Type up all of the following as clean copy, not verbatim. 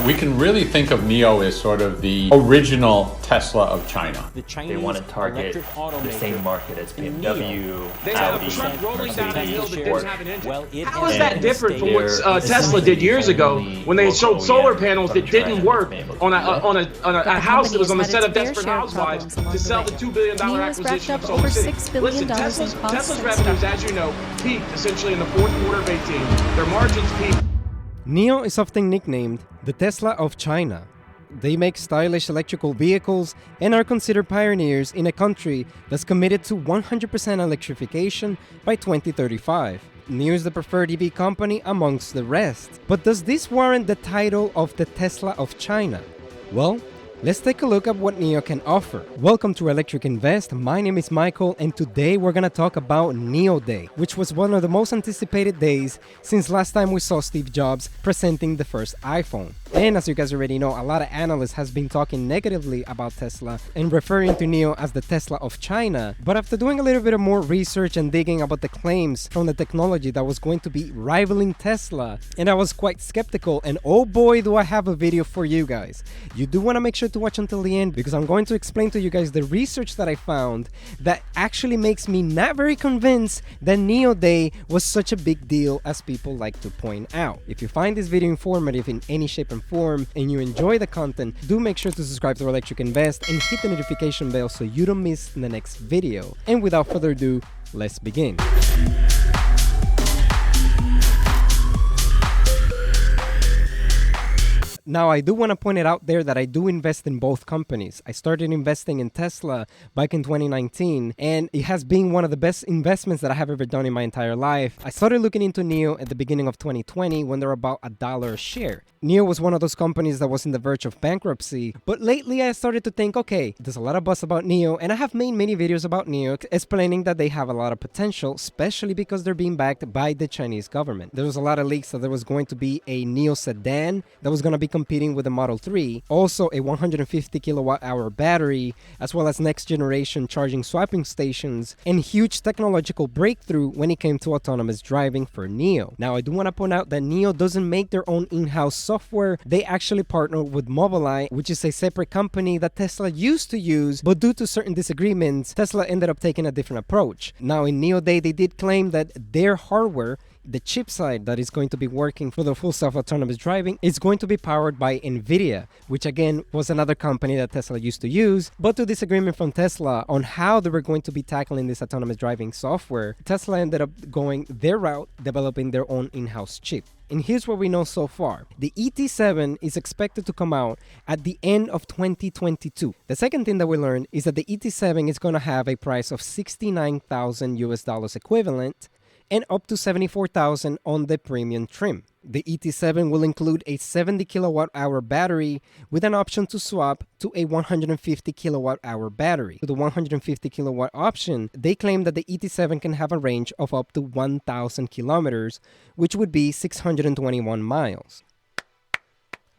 We can really think of Nio as sort of the original Tesla of China. They want to target the same market as BMW, They have Audi, a truck rolling down a hill that Mercedes, didn't have an engine. Well, How is that different from what Tesla did years ago when they showed solar panels that didn't work on a house that was on the set of Desperate Housewives to sell the $2 billion acquisition of Solar City? Listen, Tesla's revenues, as you know, peaked essentially in the fourth quarter of 18. Their margins peaked. Nio is often nicknamed the Tesla of China. They make stylish electrical vehicles and are considered pioneers in a country that's committed to 100% electrification by 2035. Nio is the preferred EV company amongst the rest. But does this warrant the title of the Tesla of China? Well, let's take a look at what Nio can offer. Welcome to Electric Invest. My name is Michael, and today we're gonna talk about Nio Day, which was one of the most anticipated days since last time we saw Steve Jobs presenting the first iPhone. And as you guys already know, a lot of analysts has been talking negatively about Tesla and referring to Nio as the Tesla of China. But after doing a little bit of more research and digging about the claims from the technology that was going to be rivaling Tesla, and I was quite skeptical, and oh boy do I have a video for you guys. You do want to make sure to watch until the end, because I'm going to explain to you guys the research that I found that actually makes me not very convinced that Nio Day was such a big deal as people like to point out. If you find this video informative in any shape and form and you enjoy the content, do make sure to subscribe to Electric Invest and hit the notification bell so you don't miss the next video. And without further ado, let's begin. Now, I do want to point it out there that I do invest in both companies. I started investing in Tesla back in 2019, and it has been one of the best investments that I have ever done in my entire life. I started looking into Nio at the beginning of 2020 when they were about $1 a share. Nio was one of those companies that was in the verge of bankruptcy, but lately I started to think, okay, there's a lot of buzz about Nio, and I have made many videos about Nio explaining that they have a lot of potential, especially because they're being backed by the Chinese government. There was a lot of leaks that there was going to be a Nio Sedan that was going to be competing with the Model 3, also a 150 kilowatt hour battery, as well as next generation charging swapping stations, and huge technological breakthrough when it came to autonomous driving for Nio. Now, I do want to point out that Nio doesn't make their own in-house software. They actually partner with Mobileye, which is a separate company that Tesla used to use, but due to certain disagreements, Tesla ended up taking a different approach. Now, in Nio Day, they did claim that their hardware, the chip side that is going to be working for the full self-autonomous driving, is going to be powered by NVIDIA, which again was another company that Tesla used to use. But to disagreement from Tesla on how they were going to be tackling this autonomous driving software, Tesla ended up going their route, developing their own in-house chip. And here's what we know so far. The ET7 is expected to come out at the end of 2022. The second thing that we learned is that the ET7 is going to have a price of $69,000 equivalent, and up to $74,000 on the premium trim. The ET7 will include a 70 kilowatt hour battery with an option to swap to a 150 kilowatt hour battery. With the 150 kilowatt option, they claim that the ET7 can have a range of up to 1,000 kilometers, which would be 621 miles.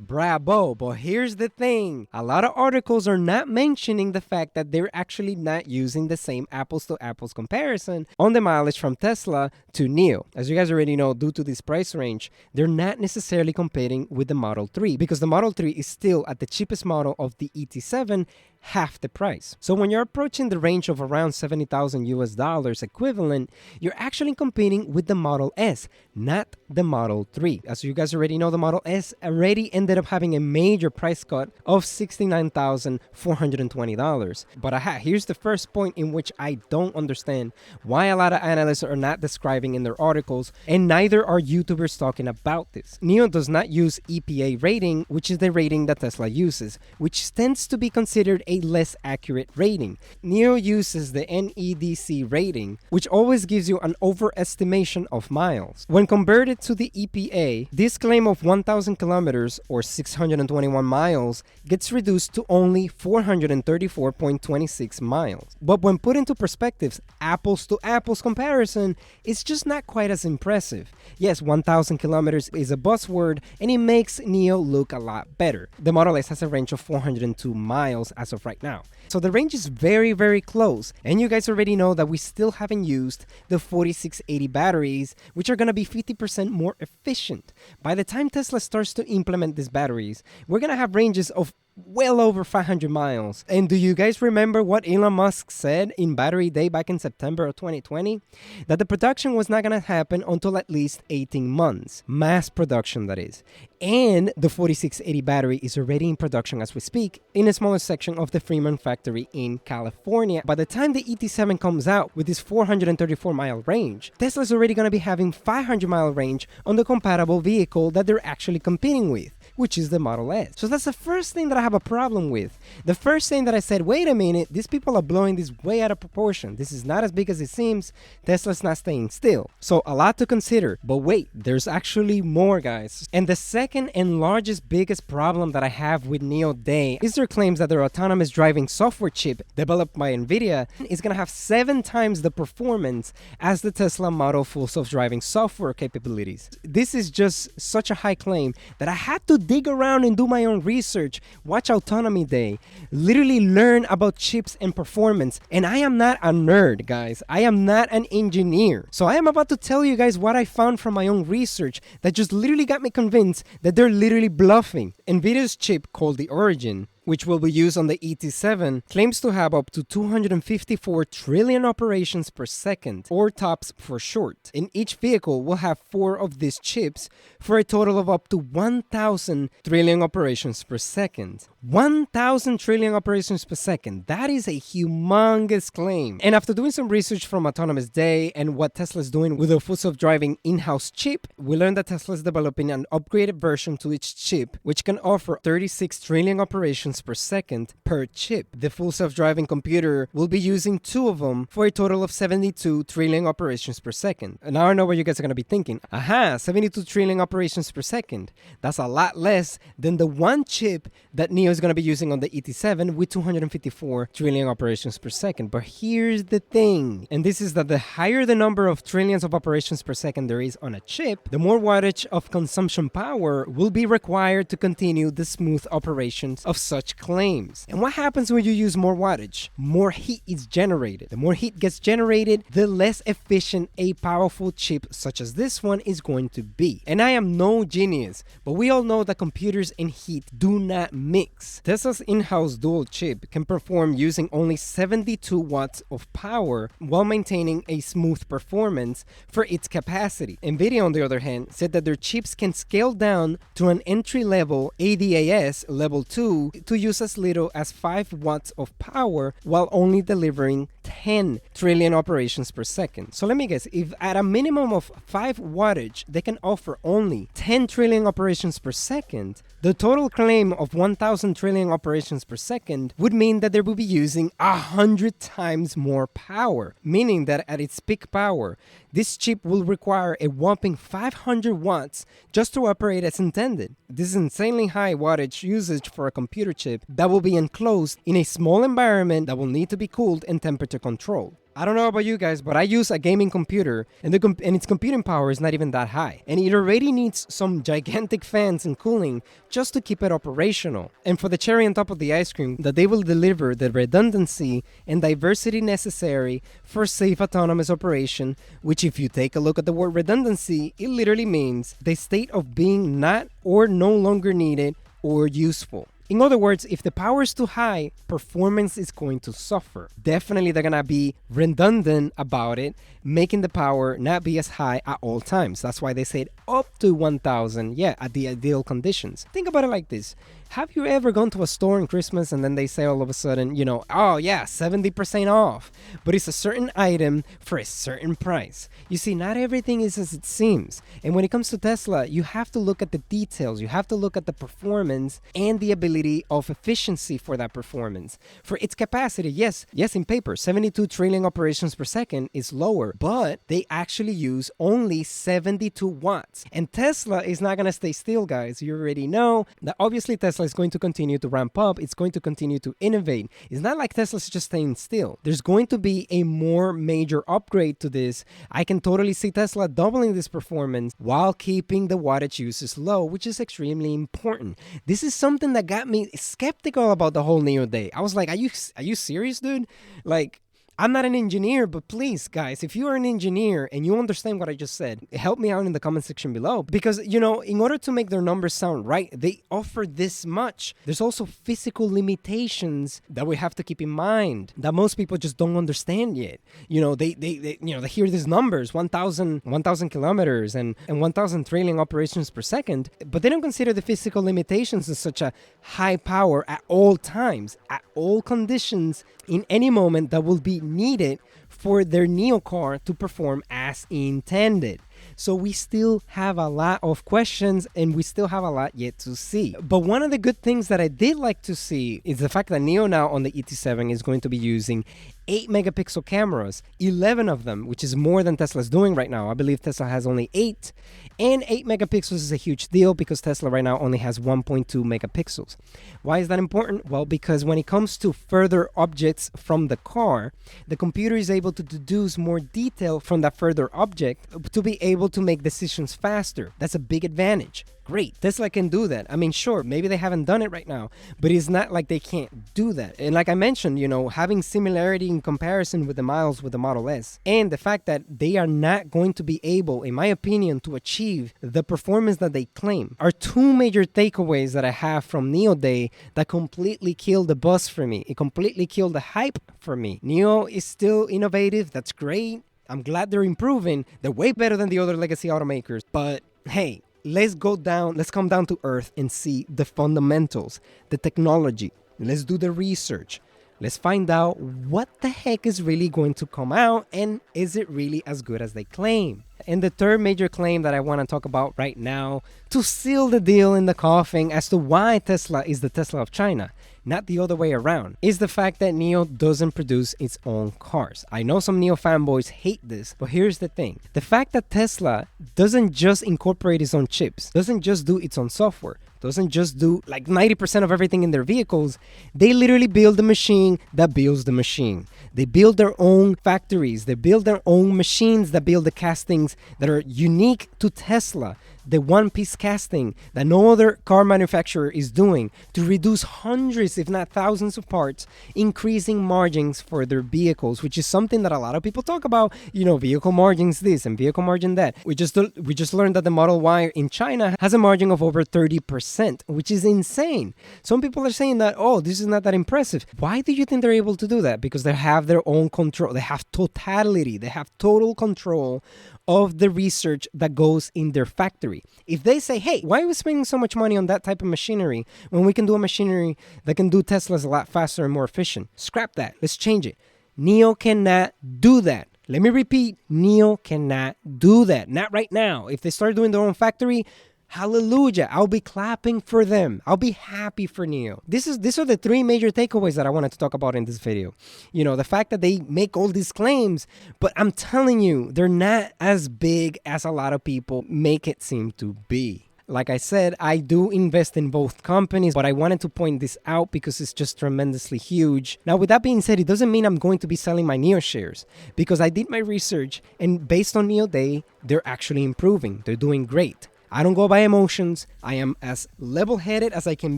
Bravo, but here's the thing. A lot of articles are not mentioning the fact that they're actually not using the same apples to apples comparison on the mileage from Tesla to Nio. As you guys already know, due to this price range, they're not necessarily competing with the Model 3 because the Model 3 is still at the cheapest model of the ET7, half the price. So when you're approaching the range of around $70,000 equivalent, you're actually competing with the Model S, not the Model 3. As you guys already know, the Model S already ended up having a major price cut of $69,420. But here's the first point in which I don't understand why a lot of analysts are not describing in their articles, and neither are YouTubers talking about this. Nio does not use EPA rating, which is the rating that Tesla uses, which tends to be considered a less accurate rating. Nio uses the NEDC rating, which always gives you an overestimation of miles. When converted to the EPA, this claim of 1,000 kilometers or 621 miles gets reduced to only 434.26 miles. But when put into perspectives, apples to apples comparison, it's just not quite as impressive. Yes, 1,000 kilometers is a buzzword, and it makes Nio look a lot better. The Model S has a range of 402 miles as of of right now. So the range is very, very close. And you guys already know that we still haven't used the 4680 batteries, which are going to be 50% more efficient. By the time Tesla starts to implement these batteries, we're going to have ranges of well over 500 miles. And do you guys remember what Elon Musk said in Battery Day back in September of 2020? That the production was not going to happen until at least 18 months. Mass production, that is. And the 4680 battery is already in production as we speak in a smaller section of the Fremont factory in California. By the time the ET7 comes out with this 434-mile range, Tesla's already going to be having 500-mile range on the compatible vehicle that they're actually competing with, which is the Model S. So that's the first thing that I have a problem with. The first thing that I said, wait a minute, these people are blowing this way out of proportion. This is not as big as it seems. Tesla's not staying still. So a lot to consider. But wait, there's actually more, guys. And the second and largest, biggest problem that I have with Nio Day is their claims that their autonomous driving software chip developed by NVIDIA is going to have 7 times the performance as the Tesla Model full self-driving software capabilities. This is just such a high claim that I had to dig around and do my own research, watch Autonomy Day, literally learn about chips and performance. And I am not a nerd, guys. I am not an engineer. So I am about to tell you guys what I found from my own research that just literally got me convinced that they're literally bluffing. NVIDIA's chip called the Origin, which will be used on the ET7, claims to have up to 254 trillion operations per second, or TOPS for short. And each vehicle will have 4 of these chips for a total of up to 1,000 trillion operations per second. 1,000 trillion operations per second. That is a humongous claim. And after doing some research from Autonomous Day and what Tesla is doing with a full self-driving in-house chip, we learned that Tesla is developing an upgraded version to its chip, which can offer 36 trillion operations per second per chip. The full self-driving computer will be using 2 of them for a total of 72 trillion operations per second. And now I know what you guys are going to be thinking. Aha, 72 trillion operations per second. That's a lot less than the one chip that Nio is going to be using on the ET7 with 254 trillion operations per second. But here's the thing, and this is that the higher the number of trillions of operations per second there is on a chip, the more wattage of consumption power will be required to continue the smooth operations of such claims. And what happens when you use more wattage? More heat is generated. The more heat gets generated, the less efficient a powerful chip such as this one is going to be. And I am no genius, but we all know that computers and heat do not mix. Tesla's in-house dual chip can perform using only 72 watts of power while maintaining a smooth performance for its capacity. NVIDIA, on the other hand, said that their chips can scale down to an entry-level ADAS level 2 to use as little as 5 watts of power while only delivering 10 trillion operations per second. So let me guess, if at a minimum of 5 wattage they can offer only 10 trillion operations per second, the total claim of 1,000 trillion operations per second would mean that they will be using 100 times more power, meaning that at its peak power, this chip will require a whopping 500 watts just to operate as intended. This is insanely high wattage usage for a computer chip that will be enclosed in a small environment that will need to be cooled and temperature controlled. I don't know about you guys, but I use a gaming computer and its computing power is not even that high. And it already needs some gigantic fans and cooling just to keep it operational. And for the cherry on top of the ice cream, that they will deliver the redundancy and diversity necessary for safe autonomous operation, which if you take a look at the word redundancy, it literally means the state of being not or no longer needed or useful. In other words, if the power is too high, performance is going to suffer. Definitely they're going to be redundant about it, making the power not be as high at all times. That's why they said up to 1,000, at the ideal conditions. Think about it like this. Have you ever gone to a store on Christmas and then they say all of a sudden, 70% off, but it's a certain item for a certain price? You see, not everything is as it seems. And when it comes to Tesla, you have to look at the details. You have to look at the performance and the ability of efficiency for that performance. For its capacity, yes, in paper, 72 trillion operations per second is lower, but they actually use only 72 watts. And Tesla is not going to stay still, guys. You already know that obviously Tesla is going to continue to ramp up. It's going to continue to innovate. It's not like Tesla's just staying still. There's going to be a more major upgrade to this. I can totally see Tesla doubling this performance while keeping the wattage uses low, which is extremely important. This is something that got got me skeptical about the whole Nio day. I was like, are you serious, dude? Like, I'm not an engineer, but please, guys, if you are an engineer and you understand what I just said, help me out in the comment section below. Because, in order to make their numbers sound right, they offer this much. There's also physical limitations that we have to keep in mind that most people just don't understand yet. They hear these numbers, 1,000 kilometers and 1,000 trailing operations per second, but they don't consider the physical limitations of such a high power at all times, at all conditions, in any moment that will be needed for their Nio car to perform as intended. So we still have a lot of questions and we still have a lot yet to see. But one of the good things that I did like to see is the fact that Nio now on the ET7 is going to be using 8 megapixel cameras, 11 of them, which is more than Tesla's doing right now. I believe Tesla has only 8. And 8 megapixels is a huge deal because Tesla right now only has 1.2 megapixels. Why is that important? Well, because when it comes to further objects from the car, the computer is able to deduce more detail from that further object to be able to make decisions faster. That's a big advantage. Great. Tesla can do that. I mean, sure, maybe they haven't done it right now, but it's not like they can't do that. And like I mentioned, having similarity in comparison with the Model S, and the fact that they are not going to be able, in my opinion, to achieve the performance that they claim are two major takeaways that I have from Nio Day that completely killed the buzz for me. It completely killed the hype for me. Nio is still innovative. That's great. I'm glad they're improving. They're way better than the other legacy automakers. But hey, let's come down to earth and see the fundamentals, the technology. Let's do the research. Let's find out what the heck is really going to come out and is it really as good as they claim. And the third major claim that I want to talk about right now to seal the deal in the coffin as to why Tesla is the Tesla of China, not the other way around, is the fact that Nio doesn't produce its own cars. I know some Nio fanboys hate this, but here's the thing. The fact that Tesla doesn't just incorporate its own chips, doesn't just do its own software, doesn't just do like 90% of everything in their vehicles, they literally build the machine that builds the machine. They build their own factories, they build their own machines that build the castings that are unique to Tesla. The one-piece casting that no other car manufacturer is doing to reduce hundreds, if not thousands of parts, increasing margins for their vehicles, which is something that a lot of people talk about, vehicle margins this and vehicle margin that. We just learned that the Model Y in China has a margin of over 30%, which is insane. Some people are saying that, oh, this is not that impressive. Why do you think they're able to do that? Because they have their own control. They have totality. They have total control of the research that goes in their factory. If they say, hey, why are we spending so much money on that type of machinery when we can do a machinery that can do Teslas a lot faster and more efficient? Scrap that. Let's change it. Nio cannot do that. Let me repeat, Nio cannot do that. Not right now. If they start doing their own factory, hallelujah, I'll be clapping for them. I'll be happy for Nio. These are the three major takeaways that I wanted to talk about in this video. The fact that they make all these claims, but I'm telling you, they're not as big as a lot of people make it seem to be. Like I said, I do invest in both companies, but I wanted to point this out because it's just tremendously huge. Now, with that being said, it doesn't mean I'm going to be selling my Nio shares because I did my research and based on Nio Day, they're actually improving. They're doing great. I don't go by emotions. I am as level-headed as I can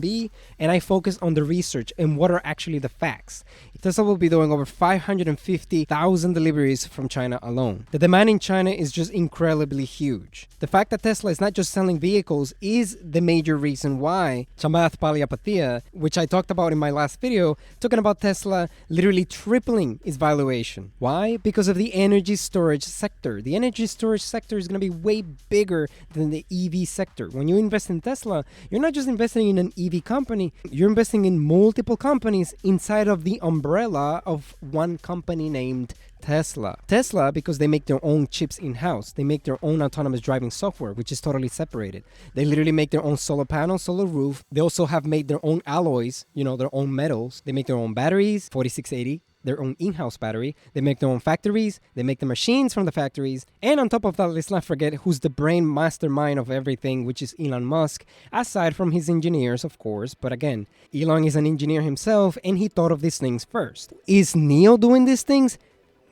be, and I focus on the research and what are actually the facts. Tesla will be doing over 550,000 deliveries from China alone. The demand in China is just incredibly huge. The fact that Tesla is not just selling vehicles is the major reason why Chamath Palihapitiya, which I talked about in my last video, talking about Tesla literally tripling its valuation. Why? Because of the energy storage sector. The energy storage sector is going to be way bigger than the EV sector. When you invest in Tesla, you're not just investing in an EV company, you're investing in multiple companies inside of the umbrella of one company named Tesla. Tesla, because they make their own chips in-house. They make their own autonomous driving software, which is totally separated. They literally make their own solar panel, solar roof. They also have made their own alloys, their own metals. They make their own batteries, 4680. Their own in-house battery. They make their own factories. They make the machines from the factories. And on top of that, let's not forget who's the brain mastermind of everything, which is Elon Musk, aside from his engineers, of course. But again, Elon is an engineer himself, and he thought of these things first. Is Nio doing these things?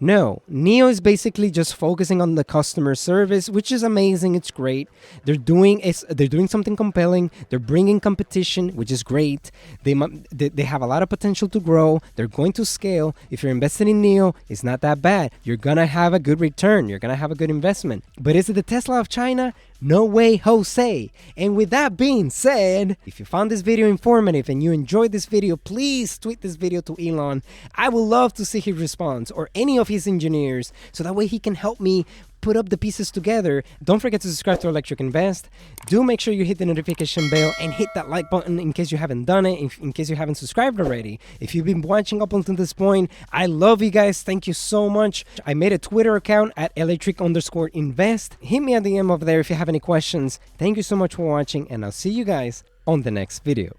No, Nio is basically just focusing on the customer service, which is amazing. It's great. They're doing something compelling. They're bringing competition, which is great. They have a lot of potential to grow. They're going to scale. If you're invested in Nio, it's not that bad. You're gonna have a good return. You're gonna have a good investment. But is it the Tesla of China? No way, Jose. And with that being said, if you found this video informative and you enjoyed this video, please tweet this video to Elon. I would love to see his response, or any of his engineers, so that way he can help me put up the pieces together. Don't forget to subscribe to Electric Invest. Do make sure you hit the notification bell and hit that like button in case you haven't done it, in case you haven't subscribed already. If you've been watching up until this point, I love you guys. Thank you so much. I made a Twitter account at electric_invest. Hit me at the DM over there if you have any questions. Thank you so much for watching, and I'll see you guys on the next video.